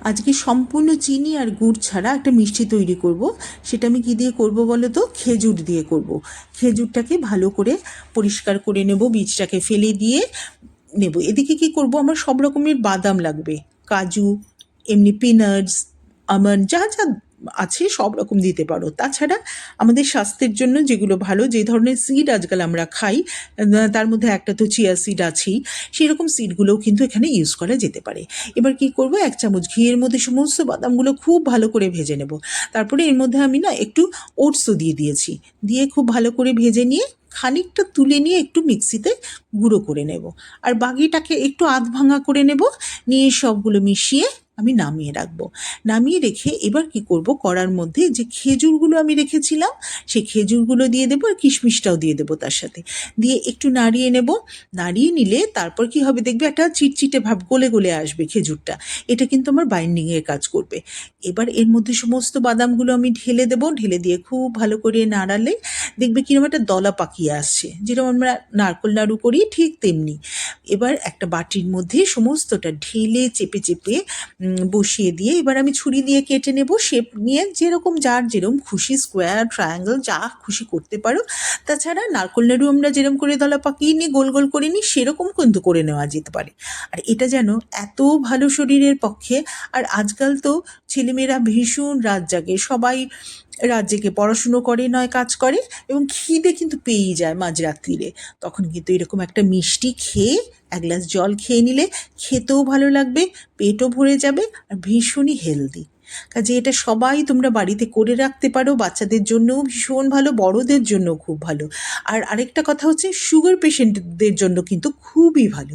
আজকে সম্পূর্ণ চিনি আর গুড় ছাড়া একটা মিষ্টি তৈরি করব। সেটা আমি কী দিয়ে করব বলো তো? খেজুর দিয়ে করব। খেজুরটাকে ভালো করে পরিষ্কার করে নেব, বীজটাকে ফেলে দিয়ে নেব। এদিকে কি করব, আমার সব রকমের বাদাম লাগবে, কাজু, এমনি পিনাটস, আমন্ড, যা যা আছে সব রকম দিতে পারো। তাছাড়া আমাদের স্বাস্থ্যের জন্য যেগুলো ভালো, যে ধরনের সিড আজকাল আমরা খাই, তার মধ্যে একটা তো চিয়া সিড আছেই, সেই রকম সিডগুলোও কিন্তু এখানে ইউজ করা যেতে পারে। এবার কি করব, 1 চামচ ঘিয়ের মধ্যে সমস্ত বাদামগুলো খুব ভালো করে ভেজে নেব। তারপরে এর মধ্যে আমি না একটু ওটসও দিয়ে দিয়েছি, দিয়ে খুব ভালো করে ভেজে নিয়ে খানিকটা তুলে নিয়ে একটু মিক্সিতে গুঁড়ো করে নেব। আর বাকিটাকে একটু আধ ভাঙা করে নেব, নিয়ে সবগুলো মিশিয়ে আমি নামিয়ে রাখবো। নামিয়ে রেখে এবার কি করব, কড়ার মধ্যে যে খেজুরগুলো আমি রেখেছিলাম সেই খেজুরগুলো দিয়ে দেবো, আর কিশমিশটাও দিয়ে দেবো তার সাথে, দিয়ে একটু নাড়িয়ে নেব। নাড়িয়ে নিলে তারপর কি হবে দেখবে, একটা চিটচিটে ভাব গলে গলে আসবে খেজুরটা। এটা কিন্তু আমার বাইন্ডিংয়ের কাজ করবে। এবার এর মধ্যে সমস্ত বাদামগুলো আমি ঢেলে দেবো, ঢেলে দিয়ে খুব ভালো করে নাড়ালে দেখবে কিরকম একটা দলা পাকিয়ে আসছে, যেরকম আমরা নারকোল নাড়ু করি ঠিক তেমনি। এবার একটা বাটির মধ্যে সমস্তটা ঢেলে চেপে চেপে বসিয়ে দিয়ে এবার আমি ছুরি দিয়ে কেটে নেব, শেপ নিয়ে যেরকম যার যেরকম খুশি, স্কোয়ার, ট্রায়াঙ্গেল, যা খুশি করতে পারো। তাছাড়া নারকোল নাড়ু আমরা যেরকম করে দলা পাকিয়ে নিই, গোল গোল করে নিই, সেরকম কিন্তু করে নেওয়া যেতে পারে। আর এটা যেন এত ভালো শরীরের পক্ষে। আর আজকাল তো ছেলেমেয়েরা ভীষণ রাত জাগে, সবাই রাত জেগে পড়াশুনো করে নয় কাজ করে, এবং খিদে কিন্তু পেয়েই যায় মাঝরাত্রিরে। তখন কিন্তু এরকম একটা মিষ্টি খেয়ে, 1 গ্লাস জল খেয়ে নিলে খেতেও ভালো লাগবে, পেটও ভরে যাবে, আর ভীষণই হেলদি। কাজে এটা সবাই তোমরা বাড়িতে করে রাখতে পারো, বাচ্চাদের জন্যও ভীষণ ভালো, বড়দের জন্যও খুব ভালো। আর আরেকটা কথা হচ্ছে, সুগার পেশেন্টদের জন্য কিন্তু খুবই ভালো।